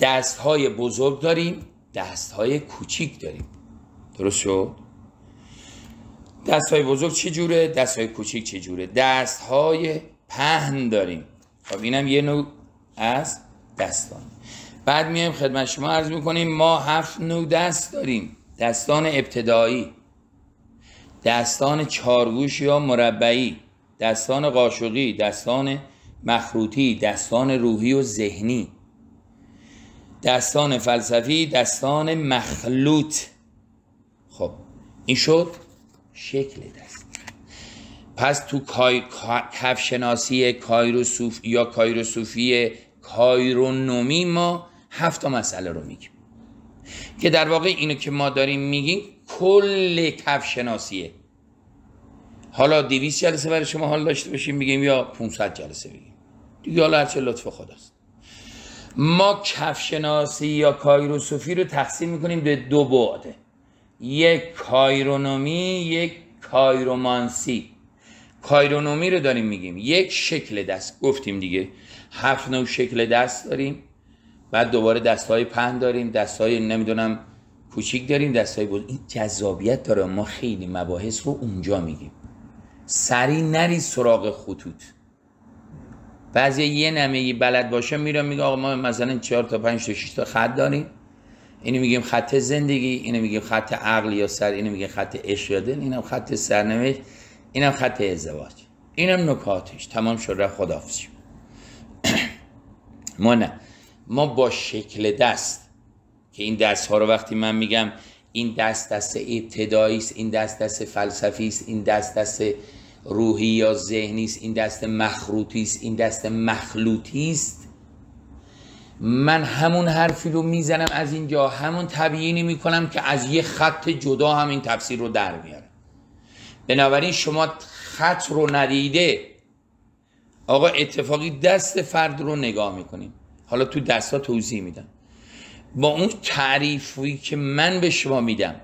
دستهای بزرگ داریم، دستهای کوچیک داریم. درست شد؟ دستهای بزرگ چه جوره؟ دستهای کوچیک چه جوره؟ دستهای پهن داریم. خب اینم یه نوع از دستان. بعد میایم خدمت شما عرض میکنیم ما 7 نوع دست داریم. دستان ابتدایی، دستان چارگوش یا مربعی، دستان قاشقی، دستان مخروطی، دستان روحی و ذهنی، دستان فلسفی، دستان مخلوط. خب این شد شکل دست. پس تو کفشناسی کایروسوفی یا کایروسوفی کایرونومی ما 7 مسئله رو میگیم که در واقع اینو که ما داریم میگیم کل کفشناسیه. حالا 200 جلسه برای شما حال داشته باشیم میگیم یا 500 جلسه بگیم دیگه، حالا هرچه لطف خداست. ما کفشناسی یا کایروسوفی رو تقسیم میکنیم به 2 بعد، یک کایرونومی، یک کایرومانسی. کایرونومی رو داریم میگیم یک شکل دست، گفتیم دیگه 7 نوع شکل دست داریم. بعد دوباره دستهای پهن داریم، دستهای نمیدونم کوچیک داریم، دستهای بزرگ. این جذابیت داره، ما خیلی مباحث رو اونجا میگیم. سری نری سراغ خطوط. بعضی یه نمه‌ای بلد باشه میرم میگه آقا ما مثلا 4 تا 5 تا 6 تا خط داریم، اینو میگیم خط زندگی، اینو میگیم خط عقل یا سر، اینو میگیم خط عشق یا دل، اینم خط سرنوشت، اینم خط ازدواج، اینم نکاتش. تمام شد، رفت، خداحافظ. ما نه، ما با شکل دست که این دست ها رو وقتی من میگم این دست ابتدایی است، این دست فلسفی است، این دست روحی یا ذهنی است، این دست مخروطی است، این دست مخلوطی است، من همون حرفی رو میزنم از اینجا، همون تبیینی میکنم که از یه خط جدا همین تفسیر رو در میارم. بنابراین شما خط رو ندیده، آقا اتفاقی دست فرد رو نگاه میکنیم. حالا تو دستا توضیح میدم. با اون تعریفی که من به شما میدم،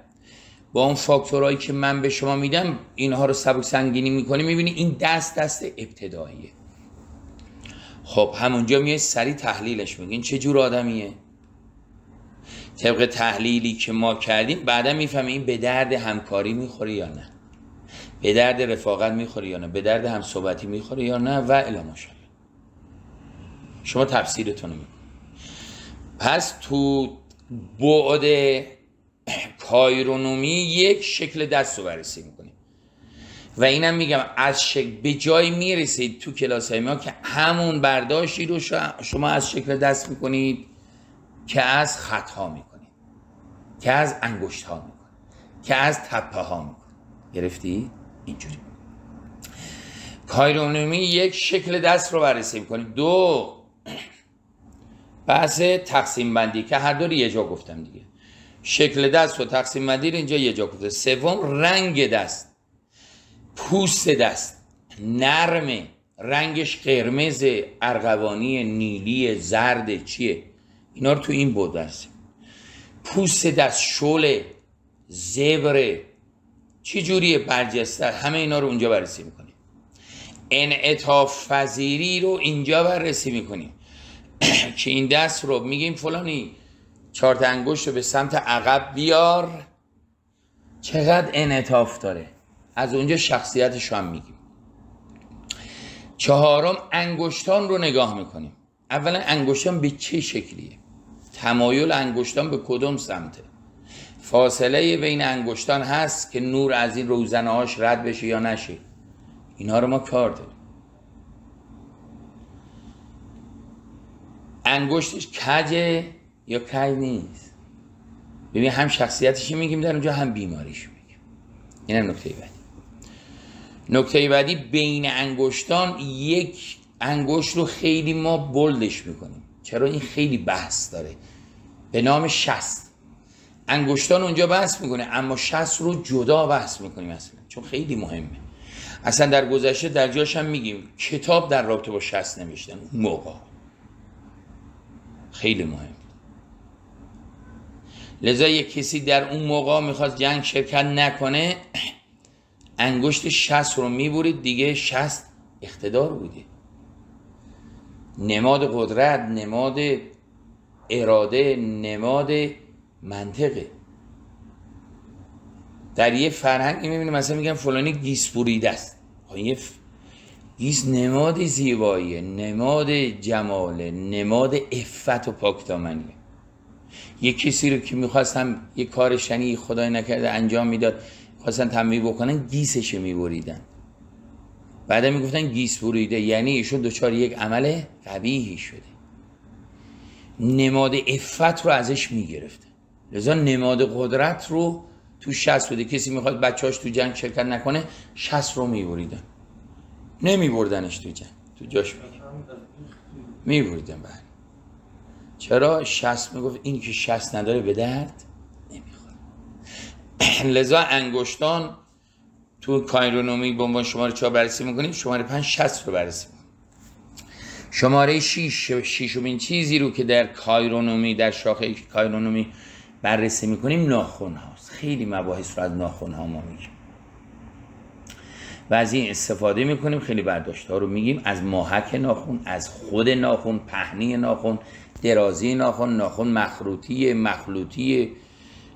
با اون فاکتورهایی که من به شما میدم، اینها رو سبک سنگینی میکنی، میبینی این دست ابتداییه. خب همونجا میای سریع تحلیلش میگین چه جور آدمیه. طبق تحلیلی که ما کردیم بعدا میفهمیم این به درد همکاری میخوره یا نه، به درد رفاقت میخوره یا نه، به درد همصحبتی میخوره یا نه و الی ماشاءالله. شما تفسیرتون رو میکنید. پس تو بعد کایرونومی یک شکل دست رو بررسی میکنیم و اینم میگم از به جایی میرسید تو کلاس های ما که همون برداشتی رو شما از شکل دست میکنید که از خط ها میکنید، که از انگشت ها میکنید، که از تپه ها میکنید. گرفتی؟ اینجوری کایرونومی یک شکل دست رو بررسی میکنید. 2 بحث تقسیم بندی که هر دو رو یه جا گفتم دیگه، شکل دست و تقسیم بندی رو اینجا یه جا گفتم. 3 رنگ دست، پوست دست نرمه، رنگش قرمز، ارغوانی، نیلی، زرد، چیه، اینا رو تو این بود برسیم. پوست دست شله، زبره، چی جوریه، برجسته، همه اینا رو اونجا بررسی میکنیم. انعطاف پذیری رو اینجا بررسی میکنیم که این دست رو میگیم فلانی 4 تا انگشت رو به سمت عقب بیار، چقدر انعطاف داره، از اونجا شخصیتش هم میگیم. 4 انگشتان رو نگاه میکنیم. اولا انگشتان به چه شکلیه، تمایل انگشتان به کدوم سمته، فاصله بین انگشتان هست که نور از این روزنه هاش رد بشه یا نشه، اینا رو ما کار داریم. انگشتش کجه یا کج نیست. ببین هم شخصیتش میگیم در اونجا، هم بیماریش میگیم. اینم نکته بعدی. نکته بعدی بین انگشتان یک انگشت رو خیلی ما بولدش میکنیم. چرا؟ این خیلی بحث داره به نام شست. انگشتان اونجا بحث میکنه اما شست رو جدا بحث میکنیم اصلا، چون خیلی مهمه. اصلا در گذشته در جاش هم میگیم کتاب در رابطه با شست نوشتن، اون موقع خیلی مهم. لذا یک کسی در اون موقع میخواست جنگ شرکت نکنه، انگشت شست رو میبرید دیگه، شست اقتدار بوده، نماد قدرت، نماد اراده نماد منطقه. در یه فرهنگ میبینیم مثلا میگن فلانی گیس بریده است. یه گیس نماد زیباییه، نماد جماله، نماد عفت و پاکدامنیه. یه کسی رو که میخواستم یه کار شنی خدای نکرده انجام میداد، خواستن تنبیه بکنن، گیسش میبریدن. بعدا میگفتن گیس بریده، یعنی ایشون دچار یک عمل قبیحی شده. نماد عفت رو ازش میگرفته. لذا نماد قدرت رو تو 60 بوده. کسی میخواد بچه‌اش تو جنگ شرکت نکنه، 60 رو میبریدن. نمیبردنش تو جنگ، تو جاش میبریدن. بله. چرا 60 میگفت این که 60 نداره به درد نمیخوره. لذا انگشتان تو کایرونومی به عنوان شماره 4 بررسی میکنیم، شماره 5 60 رو بررسی میکنیم. شماره 6 ششمین چیزی رو که در کایرونومی، در شاخه کایرونومی بررسی میکنیم ناخن هاست. خیلی مباحث رو از ناخن ها ما میگیم و از این استفاده میکنیم. خیلی برداشت ها رو میگیم از ماهک ناخن، از خود ناخن، پهنی ناخن، درازی ناخن، ناخن مخروطیه، مخلوطیه،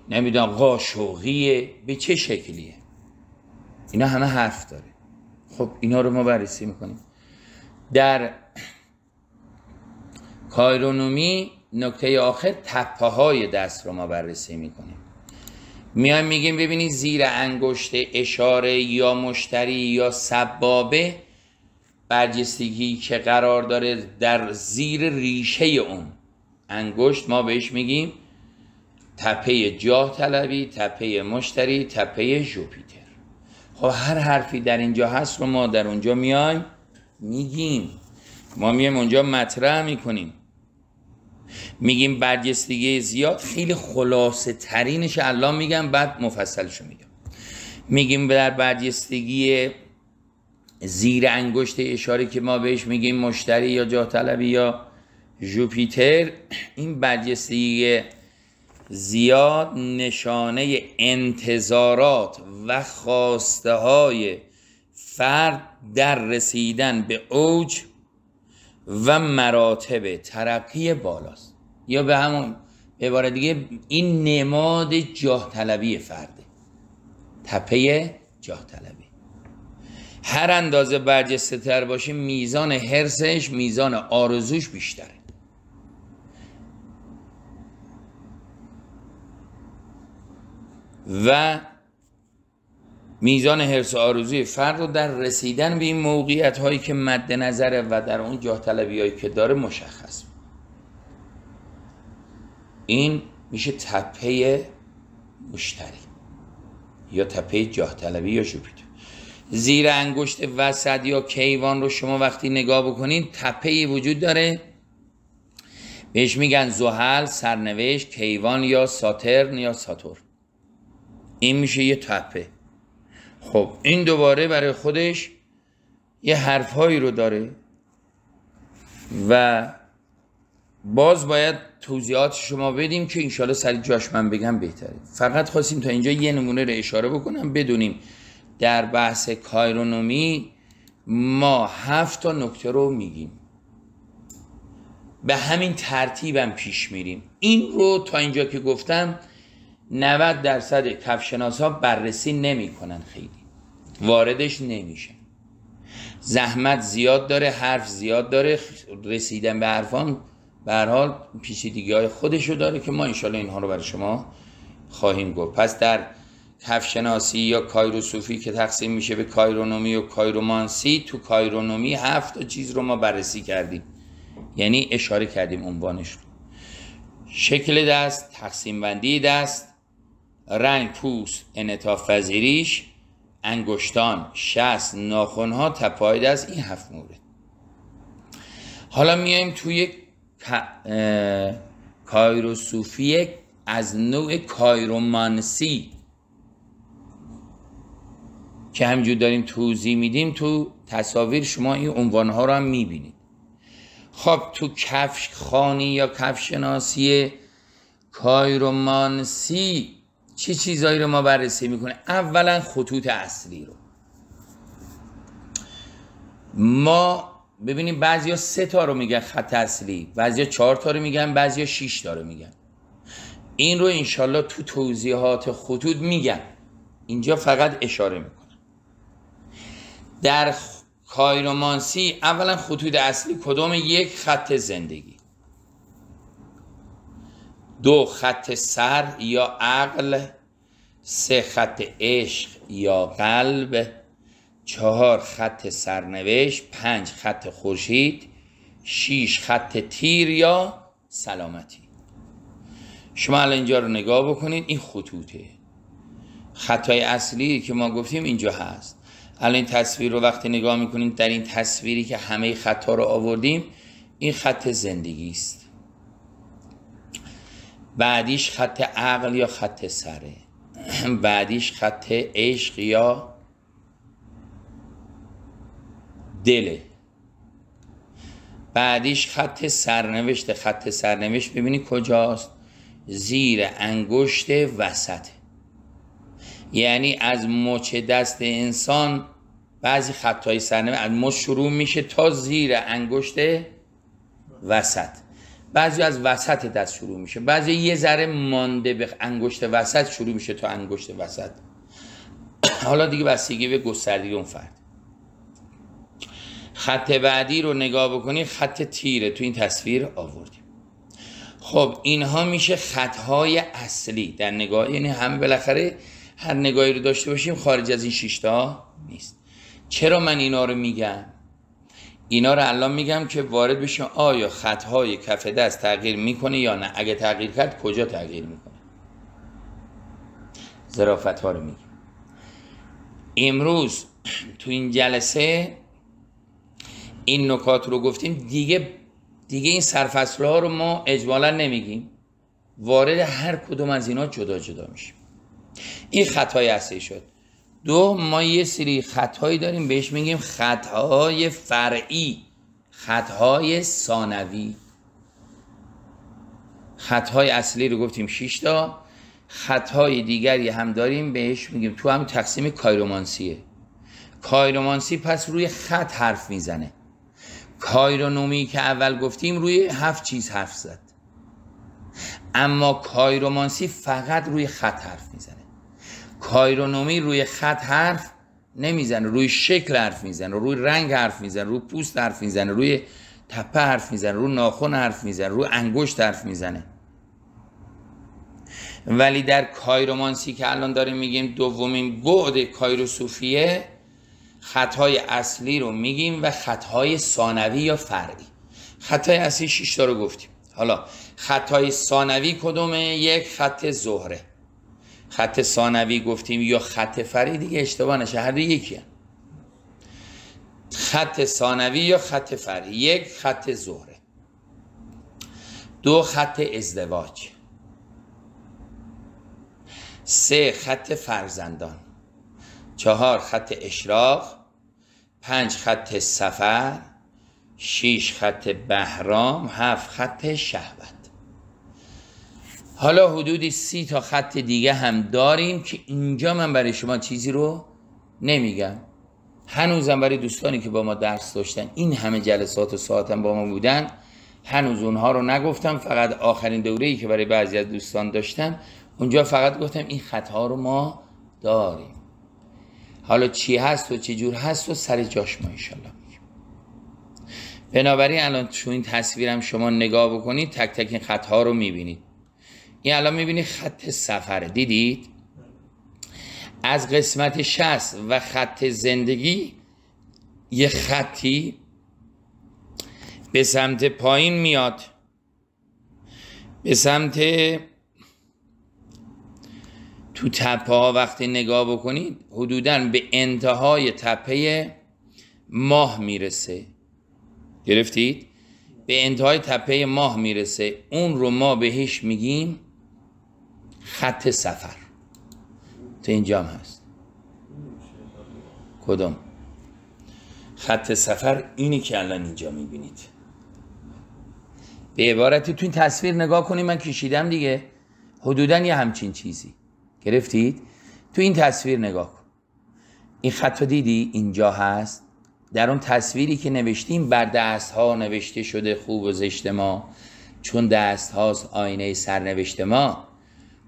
نمیدونم قاشقیه، به چه شکلیه، اینا همه حرف داره. خب اینا رو ما بررسی میکنیم. در کایرونومی نکته آخر تپه های دست رو ما بررسی میکنیم. میایم میگیم ببینید زیر انگشت اشاره یا مشتری یا سبابه برجستگی که قرار داره در زیر ریشه اون انگشت، ما بهش میگیم تپه جاه طلبی، تپه مشتری، تپه ژوپیتر. خب هر حرفی در اینجا هست رو ما در اونجا میایم میگیم، ما میایم اونجا مطرح میکنیم. میگیم برجستگی زیاد، خیلی خلاصه ترینش الان میگم بعد مفصلشو میگم. میگیم در برجستگی زیر انگشت اشاره که ما بهش میگیم مشتری یا جاه طلبی یا ژوپیتر، این برجستگی زیاد نشانه انتظارات و خواسته های فرد در رسیدن به اوج و مراتب ترقی بالاست. یا به همون عبارت دیگه این نماد جاه طلبی فرده، تپه جاه طلبی. هر اندازه برجسته تر باشه میزان حرصش، میزان آرزوش بیشتره. و میزان حرص و آرزوی فرد رو در رسیدن به این موقعیت هایی که مد نظره و در اون جاه طلبی هایی که داره مشخص. این میشه تپه مشتری یا تپه جاه طلبی یا ژوپیتر. زیر انگشت وسط یا کیوان رو شما وقتی نگاه بکنید تپه‌ای وجود داره بهش میگن زحل، سرنوشت، کیوان یا ساترن یا ساتورن. این میشه یه تپه. خب این دوباره برای خودش یه حرفهایی رو داره و باز باید توضیحات شما بدیم که انشالله سریع جاش من بگم بهتره. فقط خواستیم تا اینجا یه نمونه رو اشاره بکنم بدونیم در بحث کایرونومی ما 7 تا نکته رو میگیم، به همین ترتیبم پیش میریم. این رو تا اینجا که گفتم 90% کفشناسا بررسی نمی کنن، خیلی واردش نمیشن. زحمت زیاد داره، حرف زیاد داره، رسیدن به حرفان به هر حال پیچیدگی‌های خودشو داره که ما انشالله اینها رو برای شما خواهیم گفت. پس در کفشناسی یا کایروسوفی که تقسیم میشه به کایرونومی و کایرومانسی، تو کایرونومی 7 تا چیز رو ما بررسی کردیم، یعنی اشاره کردیم عنوانش رو: شکل دست، تقسیم بندی دست، رنگ پوست، انعطاف پذیریش، انگشتان، شست، ناخن‌ها، تپه‌های دست. این 7 مورد. حالا میایم توی کایروسوفی از نوع کایرومانسی که همینجور داریم توضیح میدیم، تو تصاویر شما این عنوانها رو هم میبینید. خب تو کفش خانی یا کفشناسی کایرومانسی چه چیزایی رو ما بررسی میکنه؟ اولا خطوط اصلی رو ما ببینیم بعضیا 3 تا رو میگن خط اصلی، بعضیا 4 تا رو میگن، بعضیا 6 تا رو میگن. این رو انشالله تو توضیحات خطوط میگن، اینجا فقط اشاره میکنم. در کایرومانسی اولا خطوط اصلی کدوم؟ 1 خط زندگی، 2 خط سر یا عقل، 3 خط عشق یا قلب، 4 خط سرنوشت، 5 خط خورشید، 6 خط تیر یا سلامتی. شما الان اینجا رو نگاه بکنید، این خطوطه، خطای اصلی که ما گفتیم اینجا هست. الان این تصویر رو وقتی نگاه میکنیم، در این تصویری که همه خطا رو آوردیم، این خط زندگی است، بعدیش خط عقل یا خط سره، بعدیش خط عشق یا دله، بعدیش خط سرنوشت. خط سرنوشت ببینید کجاست؟ زیر انگشت وسط، یعنی از مچ دست انسان بعضی خطای سرنوشت از مچ شروع میشه تا زیر انگشت وسط، بعضی از وسط دست شروع میشه، بعضی یه ذره مانده به انگشت وسط شروع میشه تا انگشت وسط. حالا دیگه بستگی به گستردگی اون فرد. خط بعدی رو نگاه بکنید، خط تیره، تو این تصویر آوردیم. خب اینها میشه خطهای اصلی در نگاه، یعنی همه بالاخره هر نگاهی رو داشته باشیم خارج از این 6 تا نیست. چرا من اینا رو میگم؟ اینا رو الان میگم که وارد بشیم آیا خطهای کف دست تغییر میکنه یا نه، اگه تغییر کرد کجا تغییر میکنه. ظرافت ها رو میگم. امروز تو این جلسه این نکات رو گفتیم، دیگه این سرفصل ها رو ما اجمالا نمیگیم، وارد هر کدوم از اینا جدا جدا میشیم. این خطای اصلی شد. 2 ما یه سری خطهایی داریم بهش میگیم خطهای فرعی، خطهای ثانوی. خطهای اصلی رو گفتیم 6 تا، خطهای دیگری هم داریم بهش میگیم، تو هم تقسیم کایرومانسیه. کایرومانسی پس روی خط حرف میزنه. کایرونومی که اول گفتیم روی 7 چیز حرف زد، اما کایرومانسی فقط روی خط حرف میزنه. کایرونومی روی خط حرف نمیزنه، روی شکل حرف میزنه، روی رنگ حرف میزنه، روی پوست حرف میزنه، روی تپه حرف میزنه، روی ناخن حرف میزنه، روی انگشت حرف میزنه. ولی در کایرومانسی که الان داریم میگیم دومین بعد کایروصوفیه، خطهای اصلی رو میگیم و خطهای ثانوی یا فرعی. خطهای اصلی 6 تا رو گفتیم. حالا خطهای ثانوی کدومه؟ 1 خط زهره. خط ثانوی گفتیم یا خط فرعی، دیگه اشتباه نشه، هر دو یکی هم. خط ثانوی یا خط فرعی. 1 خط زهره، 2 خط ازدواج، 3 خط فرزندان، 4 خط اشراق، 5 خط سفر، 6 خط بهرام، 7 خط شهوت. حالا حدودی 30 تا خط دیگه هم داریم که اینجا من برای شما چیزی رو نمیگم. هنوزم برای دوستانی که با ما درس داشتن، این همه جلسات و ساعت هم با ما بودن، هنوز اونها رو نگفتم. فقط آخرین دوره‌ای که برای بعضی از دوستان داشتم، اونجا فقط گفتم این خطها رو ما داریم. حالا چی هست و چی جور هست و سر جاش ما انشالله میگیم. بنابراین الان تو این تصویرم شما نگاه بکنید، تک تک این خطها رو میبینید. این الان میبینید خط سفره، دیدید؟ از قسمت 60 و خط زندگی یه خطی به سمت پایین میاد، به سمت تو تپه ها وقتی نگاه بکنید حدوداً به انتهای تپه ماه میرسه. گرفتید؟ به انتهای تپه ماه میرسه، اون رو ما بهش میگیم خط سفر. تو اینجا هم هست. کدوم؟ خط سفر اینی که الان اینجا میبینید. به عبارتی تو این تصویر نگاه کنید، من کشیدم دیگه، حدوداً یه همچین چیزی. گرفتید؟ تو این تصویر نگاه کن، این خط رو دیدی؟ اینجا هست، در اون تصویری که نوشتیم بر دست ها نوشته شده خوب و زشت ما، چون دست هاست آینه سرنوشت ما.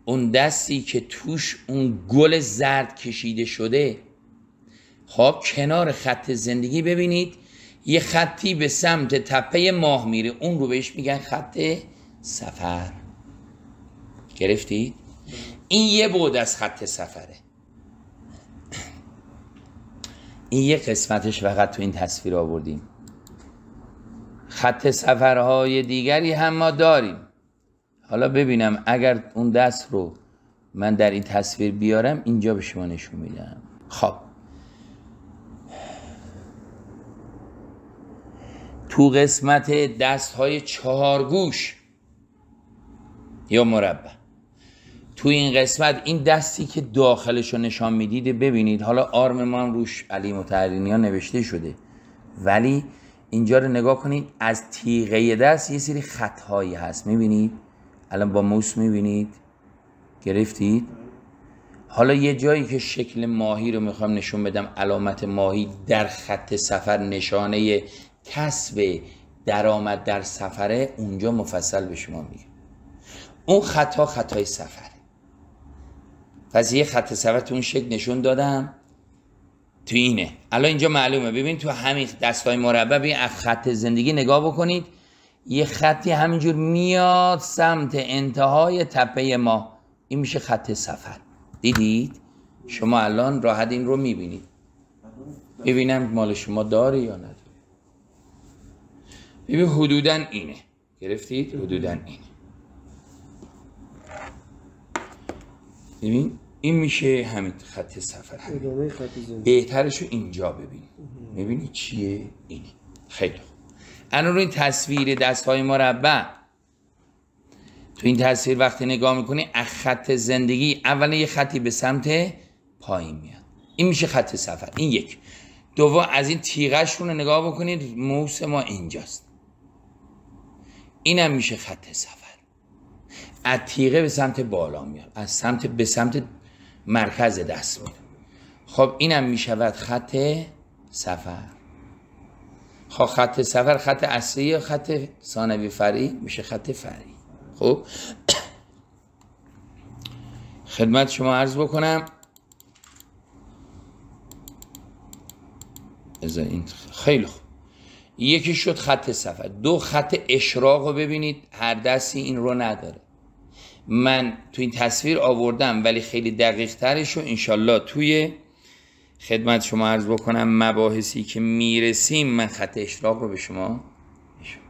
اون دستی که توش اون گل زرد کشیده شده، خب کنار خط زندگی ببینید یه خطی به سمت تپه ماه میره، اون رو بهش میگن خط سفر. گرفتید؟ این یه بعد از خط سفره. این یه قسمتش فقط تو این تصویر آوردیم. خط سفرهای دیگری هم ما داریم. حالا ببینم اگر اون دست رو من در این تصویر بیارم اینجا به شما نشون میدم. خب تو قسمت دست های 4 گوش یا مربع، تو این قسمت این دستی که داخلش رو نشان میدید ببینید. حالا آرم ما هم روش علی متحرینی ها نوشته شده، ولی اینجا رو نگاه کنید از تیغه دست یه سری خطهایی هست، میبینید الان با موس میبینید. گرفتید؟ حالا یه جایی که شکل ماهی رو میخوام نشون بدم، علامت ماهی در خط سفر نشانه کسب درآمد در سفره، اونجا مفصل به شما میگم. اون خطا خطای سفره. پس یه خط سفر تو اون شکل نشون دادم، تو اینه. الان اینجا معلومه. ببین تو همین دستای مربع ببین از خط زندگی نگاه بکنید، یه خطی همینجور میاد سمت انتهای تپه ما، این میشه خط سفر. دیدید؟ شما الان راحت این رو میبینید. ببینم مال شما داره یا نداره. ببین حدوداً اینه. گرفتید؟ حدوداً اینه. ببین این میشه همین خط سفر. بهترشو اینجا ببین. میبینی چیه؟ اینه. خیلی خوب. الان رو این تصویر دستهای مربع، تو این تصویر وقتی نگاه میکنی از خط زندگی اولا یه خطی به سمت پایین میاد، این میشه خط سفر. این یک. دوم از این تیغش رو نگاه بکنید، موس ما اینجاست، اینم میشه خط سفر. از تیغه به سمت بالا میاد، از سمت به سمت مرکز دست میاد. خب اینم میشود خط سفر. خب خط سفر خط اصلی یا خط ثانوی فرعی؟ میشه خط فرعی. خب خدمت شما عرض بکنم این خیلی خوب. یکی شد خط سفر. دو خط اشراق رو ببینید، هر دستی این رو نداره. من تو این تصویر آوردم ولی خیلی دقیق ترش رو انشالله توی خدمت شما عرض بکنم مباحثی که میرسیم من خط اشراق رو به شما نشون.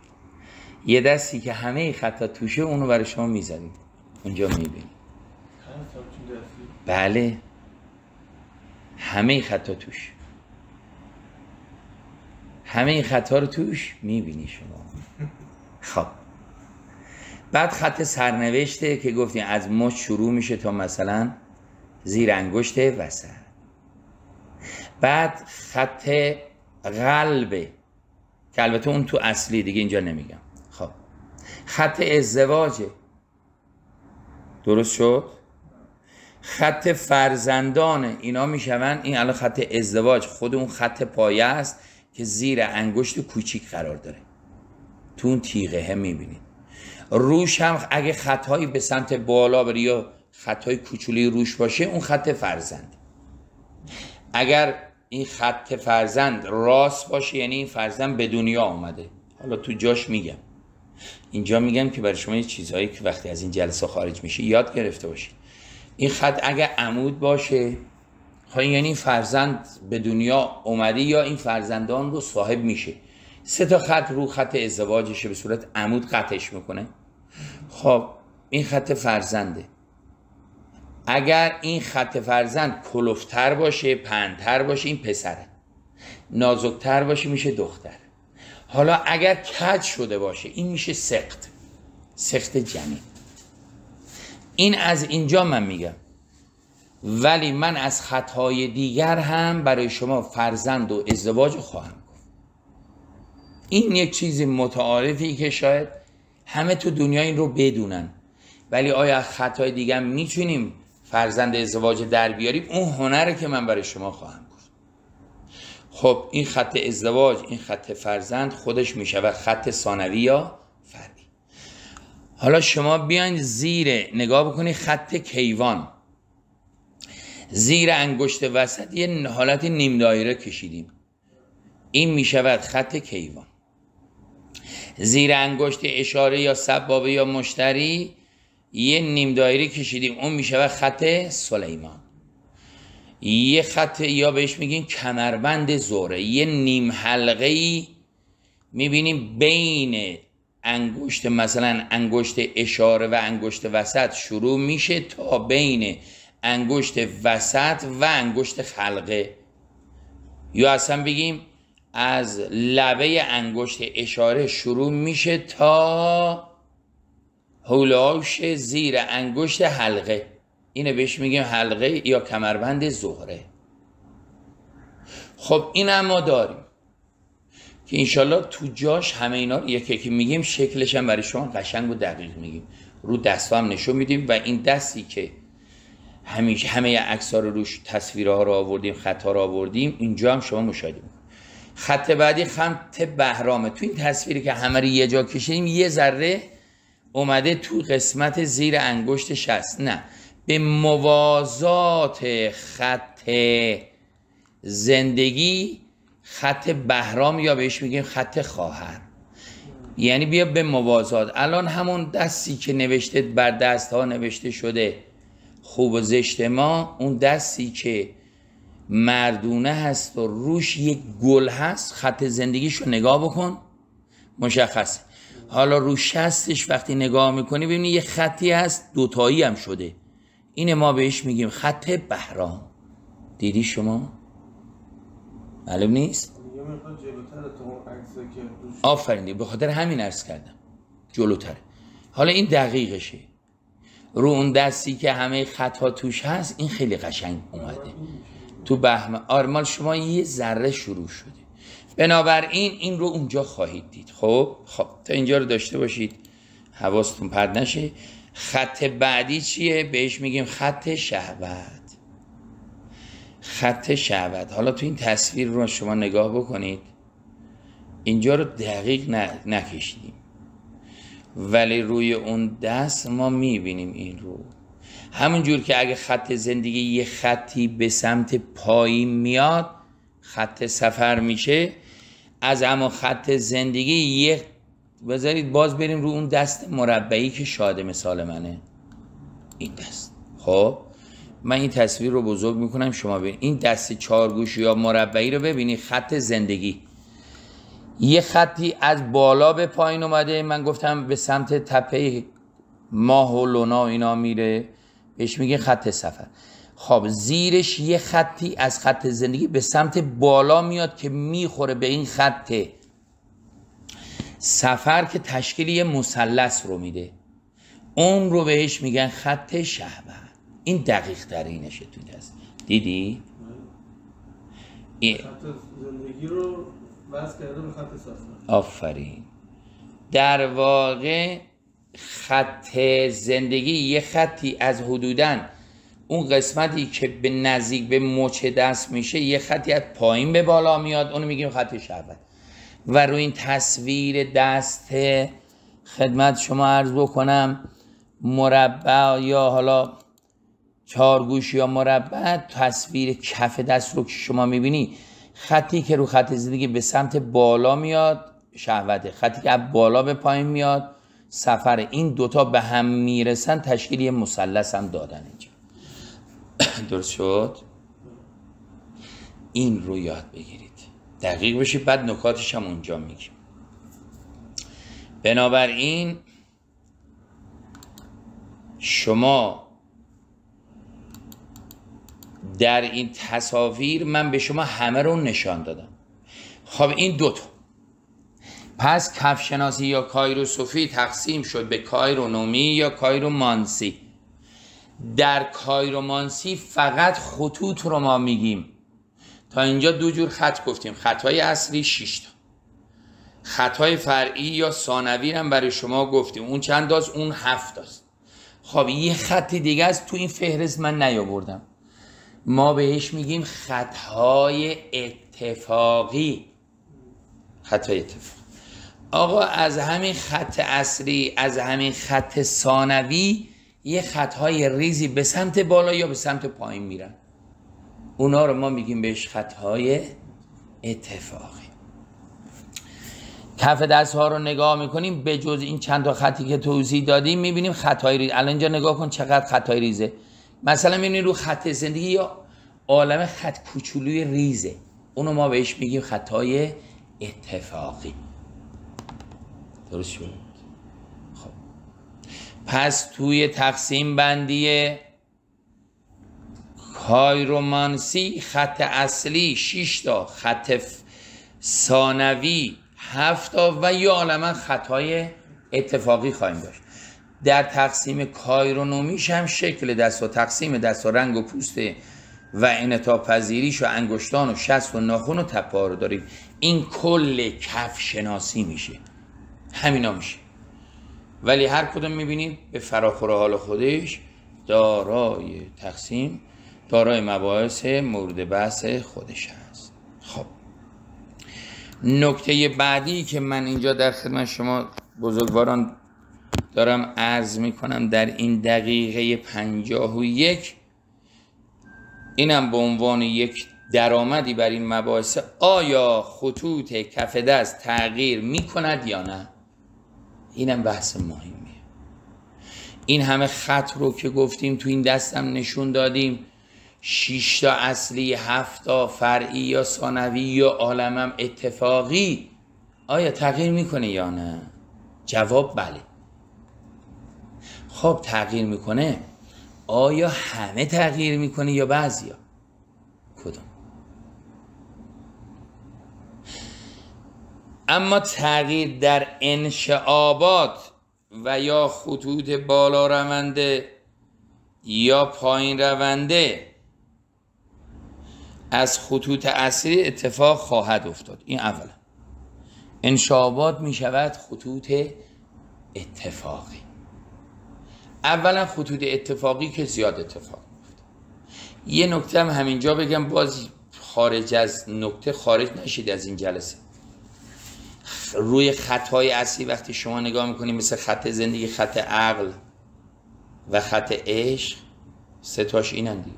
یه دستی که همه خطا توشه اونو برای شما میذاریم اونجا میبینید. بله همه خطا توش، همه خطا رو توش میبینی شما. خب بعد خط سرنوشته که گفتیم از مچ شروع میشه تا مثلا زیر انگشت وسط. بعد خط قلبه که البته اون تو اصلی دیگه اینجا نمیگم. خب خط ازدواجه، درست شد؟ خط فرزندانه، اینا میشون. این الان خط ازدواج خود اون خط پایه است که زیر انگشت کوچیک قرار داره، تو اون تیغه میبینید. روش هم اگه خطایی به سمت بالا بره یا خطای کوچولی روش باشه اون خط فرزند. اگر این خط فرزند راست باشه یعنی این فرزند به دنیا آمده. حالا تو جاش میگم، اینجا میگم که برای شما یه چیزهایی که وقتی از این جلسه خارج میشه یاد گرفته باشید. این خط اگر عمود باشه خب یعنی فرزند به دنیا اومده یا این فرزندان رو صاحب میشه. 3 تا خط رو خط ازدواجشه به صورت عمود قطعش میکنه. خب این خط فرزنده. اگر این خط فرزند کلوفتر باشه، پهن‌تر باشه، این پسره. نازکتر باشه میشه دختر. حالا اگر کج شده باشه این میشه سقط، سقط جنین. این از اینجا من میگم، ولی من از خطهای دیگر هم برای شما فرزند و ازدواج خواهم گفت. این یک چیز متعارفی که شاید همه تو دنیا این رو بدونن، ولی آیا خطای دیگر میتونیم فرزند ازدواج در بیاریم؟ اون هنره که من برای شما خواهم گفت. خب این خط ازدواج، این خط فرزند خودش میشود خط ثانوی یا فرعی. حالا شما بیاین زیر نگاه بکنید خط کیوان، زیر انگشت وسط یه حالت نیم دایره کشیدیم، این میشود خط کیوان. زیر انگشت اشاره یا سبابه یا مشتری یه نیم دایره کشیدیم، اون میشود خط سلیمان. یه خط یا بهش میگیم کمربند زهره، یه نیم حلقه ای میبینیم بین انگشت، مثلا انگشت اشاره و انگشت وسط شروع میشه تا بین انگشت وسط و انگشت حلقه، یا اصلا بگیم از لبه انگشت اشاره شروع میشه تا هولاش زیر انگشت حلقه، اینه بهش میگیم حلقه یا کمربند زهره. خب این هم ما داریم که انشالله تو جاش همه اینا رو یکی یکی میگیم، شکلش هم برای شما قشنگ و دقیق میگیم، رو دستا هم نشون میدیم و این دستی که همیشه همه عکس‌ها رو روش تصویرها رو آوردیم، خطا رو آوردیم، اینجا هم شما مشاهده میکنید. خط بعدی خط بهرامه. تو این تصویری که همه رو یه جا کشیدیم یه ذره اومده تو قسمت زیر انگشت شست، نه به موازات خط زندگی خط بهرام یا بهش میگیم خط خواهر، یعنی بیا به موازات. الان همون دستی که نوشته بر دست ها نوشته شده خوب و زشت ما، اون دستی که مردونه هست و روش یک گل هست، خط زندگیشو نگاه بکن مشخصه. حالا رو شستش وقتی نگاه میکنی ببینی یه خطی هست دوتایی هم شده، اینه ما بهش میگیم خط بهرام. دیدی شما؟ معلوم نیست؟ آفرین، به خاطر همین عرض کردم جلوتره. حالا این دقیقشه، رو اون دستی که همه خطا توش هست این خیلی قشنگ اومده تو بهمه آرمال شما یه ذره شروع شده، بنابراین این رو اونجا خواهید دید. خب تا اینجا رو داشته باشید حواستون پرت نشه. خط بعدی چیه؟ بهش میگیم خط شهوت. خط شهوت، حالا تو این تصویر رو شما نگاه بکنید، اینجا رو دقیق نکشیدیم ولی روی اون دست ما میبینیم این رو، همون جور که اگه خط زندگی یه خطی به سمت پایین میاد خط سفر میشه، از اما خط زندگی یه بذارید باز بریم رو اون دست مربعی که شاده مثال منه، این دست. خب من این تصویر رو بزرگ میکنم شما ببینید، این دست چارگوشی یا مربعی رو ببینید، خط زندگی یه خطی از بالا به پایین اومده، من گفتم به سمت تپه ماه و لونا و اینا میره، بهش میگه خط سفر. خب زیرش یه خطی از خط زندگی به سمت بالا میاد که میخوره به این خط سفر که تشکیل یه مثلث رو میده، اون رو بهش میگن خط شهوت. این دقیق ترینشه تو دست. دیدی؟ خط زندگی رو وصل کرده به خط سفر. آفرین. در واقع خط زندگی یه خطی از حدوداً اون قسمتی که به نزدیک به مچ دست میشه یه خطی از پایین به بالا میاد، اونو میگیم خط شهوت. و روی این تصویر دست خدمت شما عرض بکنم مربع یا حالا چارگوش یا مربع، تصویر کف دست رو که شما میبینی خطی که رو خط زندگی به سمت بالا میاد شهوته، خطی که از بالا به پایین میاد سفر. این دوتا به هم میرسن تشکیل یه مثلث هم دادن اینجا. درست شد؟ این رو یاد بگیرید دقیق بشید، بعد نکاتش هم اونجا میگیم. بنابراین شما در این تصاویر من به شما همه رو نشان دادم. خب این دوتا پس کفشناسی یا کایروسوفی تقسیم شد به کایرونومی یا کایرومانسی. در کایرومانسی فقط خطوط رو ما میگیم. تا اینجا دو جور خط گفتیم، خطای اصلی 6 تا، خطای فرعی یا ثانوی هم برای شما گفتیم، اون چند تاست؟ اون 7 تاست. خب یه خط دیگه از تو این فهرست من نیاوردم، ما بهش میگیم خطهای اتفاقی. خطای اتفاقی. آقا از همین خط اصلی، از همین خط ثانوی یه خطهای ریزی به سمت بالا یا به سمت پایین میرن، اونا رو ما میگیم بهش خطهای اتفاقی. کف دست ها رو نگاه میکنیم، به جز این چند تا خطی که توضیح دادیم میبینیم خطای ریز. الان اینجا نگاه کن چقدر خطای ریزه. مثلا میبینید رو خط زندگی یا عالم خط کوچولوی ریزه، اونو ما بهش میگیم خطای اتفاقی. درست شد؟ خب پس توی تقسیم بندی کایرومانسی خط اصلی 6 تا، خط ثانوی 7 تا و یا عالما خطای اتفاقی خواهیم داشت. در تقسیم کایرونومیش هم شکل دست و تقسیم دست و رنگ و پوست و انعطاف پذیریش و انگشتان و شست و ناخن و تپه ها رو داریم. این کل کف شناسی میشه، همینا میشه. ولی هر کدوم میبینید به فراخور حال خودش دارای تقسیم، دارای مباحث مورد بحث خودش هست. خب نکته بعدی که من اینجا در خدمت شما بزرگواران دارم عرض میکنم در این دقیقه 51، اینم به عنوان یک درآمدی بر این مباحث، آیا خطوط کف دست تغییر میکند یا نه؟ اینم بحث مهمیه. این همه خط رو که گفتیم تو این دستم نشون دادیم، 6 تا اصلی، 7 تا فرعی یا ثانوی یا عالمم اتفاقی، آیا تغییر میکنه یا نه؟ جواب بله. خب تغییر میکنه، آیا همه تغییر میکنه یا بعضیا؟ کدوم؟ اما تغییر در انشعابات و یا خطوط بالا رونده یا پایین رونده از خطوط اصلی اتفاق خواهد افتاد. این اولا. انشعابات می شود خطوط اتفاقی. اولا خطوط اتفاقی که زیاد اتفاق میفته. یه نکته هم همینجا بگم، باز خارج از نکته خارج نشید از این جلسه. روی خطهای اصلی وقتی شما نگاه میکنید، مثل خط زندگی، خط عقل و خط عشق، سه تاش اینن دیگه.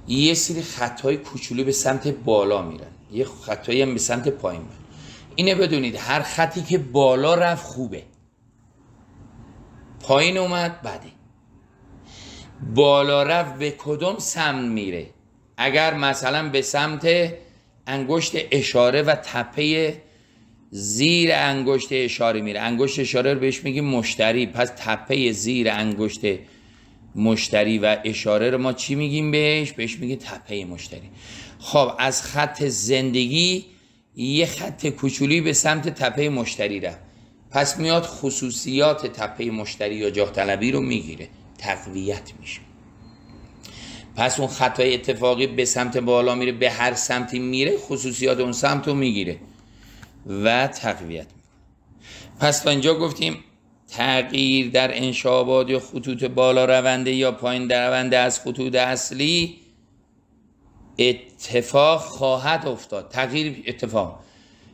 یه سری خطهای کوچولو به سمت بالا میرن، یه خطایی هم به سمت پایین میرن. اینه بدونید هر خطی که بالا رفت خوبه، پایین اومد بده. بالا رفت به کدوم سمت میره؟ اگر مثلا به سمت انگشت اشاره و تپه زیر انگشت اشاره میره، انگشت اشاره رو بهش میگیم مشتری، پس تپه زیر انگشت مشتری و اشاره رو ما چی میگیم بهش؟ بهش میگیم تپه مشتری. خب از خط زندگی یه خط کوچولی به سمت تپه مشتری رفت، پس میاد خصوصیات تپه مشتری یا جاه طلبی رو میگیره، تقویت میشه. پس اون خطای اتفاقی به سمت بالا میره، به هر سمتی میره خصوصیات اون سمت رو میگیره و تقویت میکنه. پس تا اینجا گفتیم تغییر در انشعابات یا خطوط بالا رونده یا پایین رونده از خطوط اصلی اتفاق خواهد افتاد. تغییر اتفاق،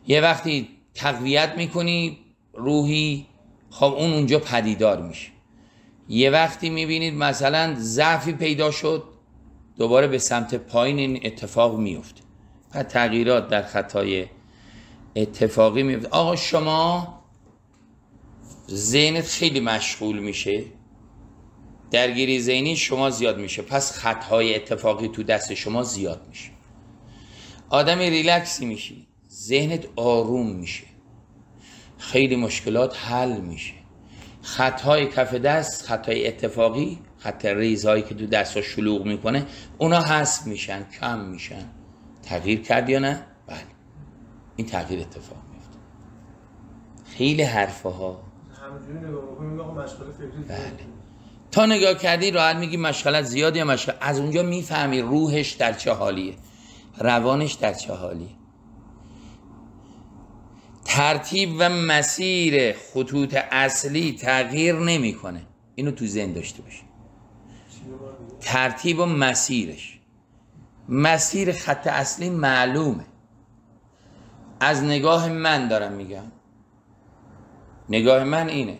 یه وقتی تقویت میکنی روحی، خب اون اونجا پدیدار میشه. یه وقتی میبینید مثلا ضعفی پیدا شد، دوباره به سمت پایین این اتفاق میفته. پس تغییرات در خطای اتفاقی میفته. آقا شما ذهنت خیلی مشغول میشه، درگیری ذهنی شما زیاد میشه، پس خطهای اتفاقی تو دست شما زیاد میشه. آدم ریلکسی میشی، ذهنت آروم میشه، خیلی مشکلات حل میشه. خطهای کف دست، خطهای اتفاقی، خط ریزهایی که تو دست رو شلوغ میکنه، اونا حذف میشن، کم میشن. تغییر کرد یا نه؟ بله، این تغییر اتفاق میفته. خیلی حرفه ها همونجوری نگاه بکنیم آقا مشغله فکری. بله. تا نگاه کردی راحت میگی مشغلت زیاد یا مشغله، از اونجا میفهمی روحش در چه حالیه، روانش در چه حالیه. ترتیب و مسیر خطوط اصلی تغییر نمیکنه، اینو تو ذهن داشته باشی. ترتیب و مسیرش، مسیر خط اصلی معلومه، از نگاه من دارم میگم، نگاه من اینه.